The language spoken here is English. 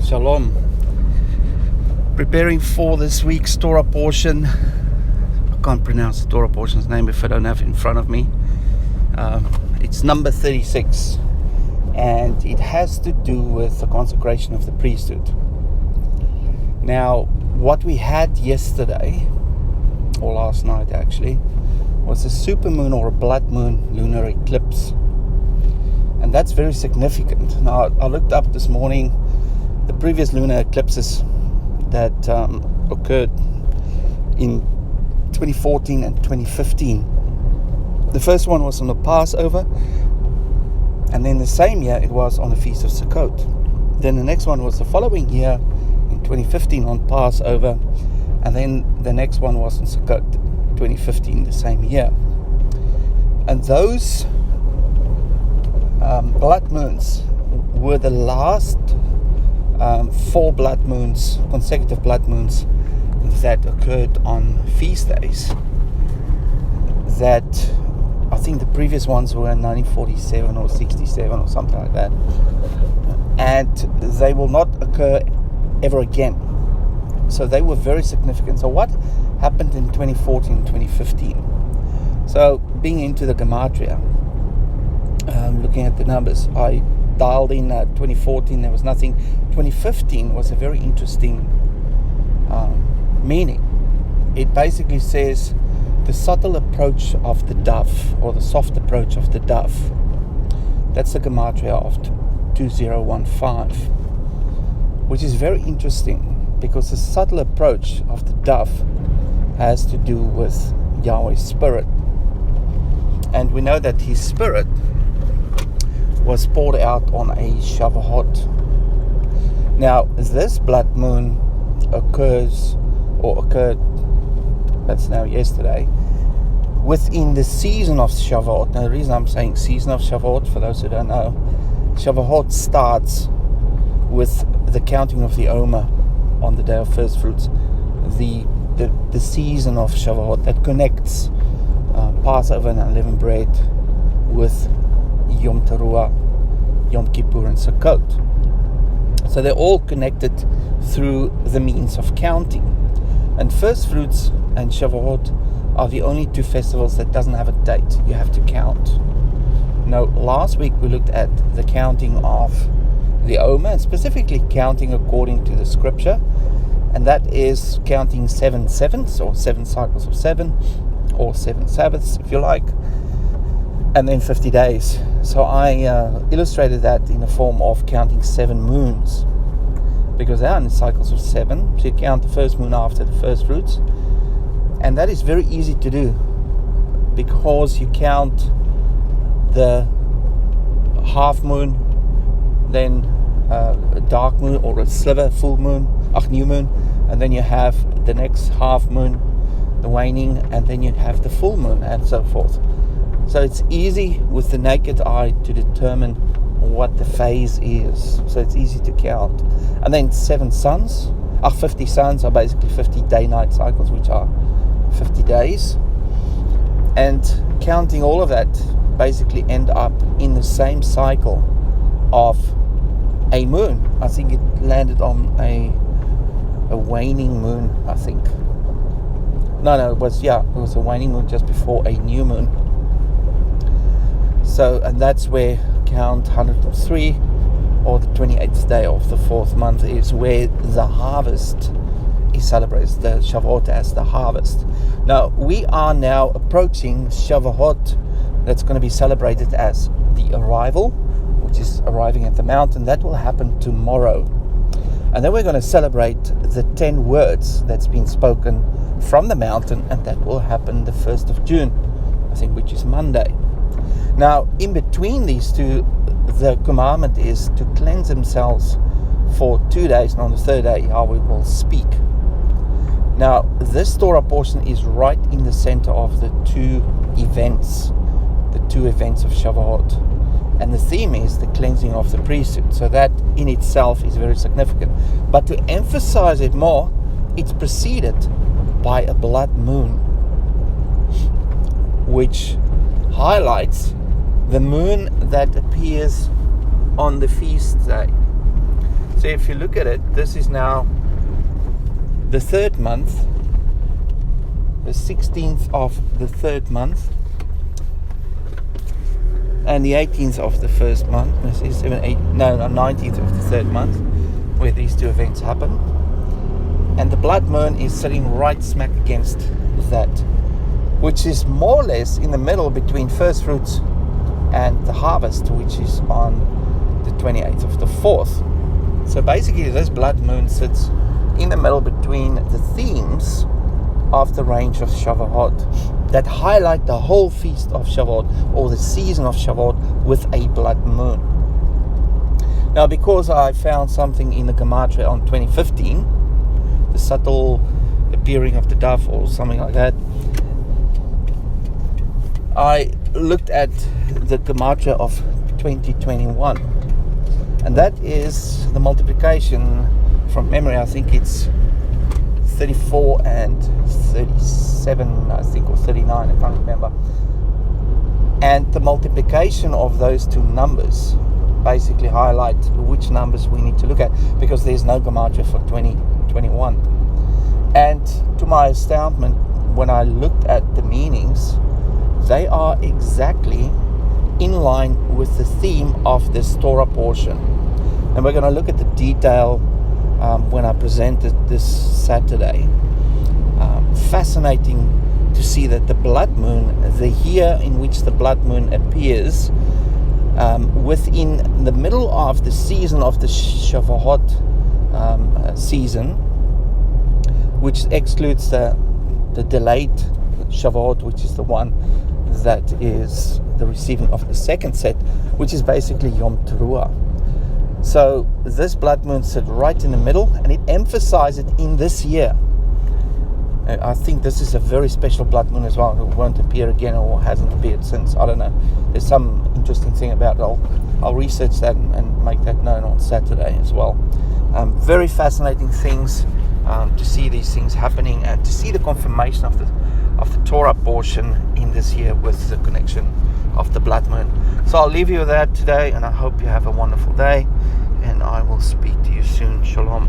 Shalom. Preparing for this week's Torah portion. I can't pronounce the Torah portion's name if I don't have it in front of me. It's number 36, and it has to do with the consecration of the priesthood. Now, what we had yesterday, or last night actually, was a supermoon or a blood moon lunar eclipse. And that's very significant. Now, I looked up this morning the previous lunar eclipses that occurred in 2014 and 2015. The first one was on the Passover, and then the same year it was on the Feast of Shavuot. Then the next one was the following year in 2015 on Passover, and then the next one was on Shavuot 2015, the same year. And those blood moons were the last 4 blood moons, consecutive blood moons that occurred on feast days. That I think the previous ones were in 1947 or 67 or something like that, and they will not occur ever again. So they were very significant. So what happened in 2014 and 2015? So being into the gematria, looking at the numbers, I dialed in 2014, there was nothing. 2015 was a very interesting meaning. It basically says the subtle approach of the dove, or the soft approach of the dove. That's the gematria of 2015, which is very interesting because the subtle approach of the dove has to do with Yahweh's spirit. And we know that his spirit was poured out on a Shavuot. Now, this blood moon occurred, that's now yesterday, within the season of Shavuot. Now, the reason I'm saying season of Shavuot, for those who don't know, Shavuot starts with the counting of the Omer on the day of first fruits, the season of Shavuot that connects Passover and unleavened bread with Yom Teruah, Yom Kippur, and Sukkot. So they're all connected through the means of counting. And first fruits and Shavuot are the only 2 festivals that doesn't have a date. You have to count. Now, last week we looked at the counting of the Omer, and specifically counting according to the scripture, and that is counting 7 sevens, or 7 cycles of 7, or 7 Sabbaths if you like, and then 50 days. So I illustrated that in the form of counting 7 moons, because they are in cycles of 7. So you count the first moon after the first fruits, and that is very easy to do because you count the half moon, then a dark moon or a sliver, full moon, new moon, and then you have the next half moon, the waning, and then you have the full moon, and so forth. So it's easy with the naked eye to determine what the phase is. So it's easy to count. And then 7 suns, 50 suns are basically 50 day-night cycles, which are 50 days. And counting all of that basically end up in the same cycle of a moon. I think it landed on a waning moon, I think. No, it was a waning moon just before a new moon. So, and that's where count 103, or the 28th day of the 4th month, is where the harvest is celebrated, the Shavuot as the harvest. Now, we are now approaching Shavuot, that's going to be celebrated as the arrival, which is arriving at the mountain. That will happen tomorrow. And then we're going to celebrate the 10 words that's been spoken from the mountain, and that will happen the 1st of June, I think, which is Monday. Now, in between these two, the commandment is to cleanse themselves for 2 days, and on the 3rd day Yahweh will speak. Now, this Torah portion is right in the center of the two events of Shavuot. And the theme is the cleansing of the priesthood. So that in itself is very significant. But to emphasize it more, it's preceded by a blood moon, which highlights the moon that appears on the feast day. So if you look at it, this is now the third month, the 16th of the third month, and the 18th of the first month. This is 19th of the third month, where these two events happen. And the blood moon is sitting right smack against that, which is more or less in the middle between first fruits and the harvest, which is on the 28th of the 4th. So basically this blood moon sits in the middle between the themes of the range of Shavuot that highlight the whole feast of Shavuot, or the season of Shavuot, with a blood moon. Now, because I found something in the Gematria on 2015, the subtle appearing of the dove or something like that, I looked at the Gematria of 2021, and that is the multiplication from memory. I think it's 34 and 37, I think, or 39, I can't remember. And the multiplication of those two numbers basically highlight which numbers we need to look at, because there's no Gematria for 2021. And to my astoundment, when I looked at the meanings, they are exactly in line with the theme of this Torah portion. And we're going to look at the detail when I presented this Saturday. Fascinating to see that the blood moon, the year in which the blood moon appears, within the middle of the season of the Shavuot season, which excludes the delayed Shavuot, which is the one that is the receiving of the second set, which is basically Yom Teruah. So this blood moon sits right in the middle, and it emphasizes it in this year. I think this is a very special blood moon as well. It won't appear again, or hasn't appeared since. I don't know. There's some interesting thing about it. I'll research that and make that known on Saturday as well. Very fascinating things to see these things happening, and to see the confirmation of the Torah portion in this year with the connection of the blood moon. So I'll leave you with that today, and I hope you have a wonderful day, and I will speak to you soon. Shalom.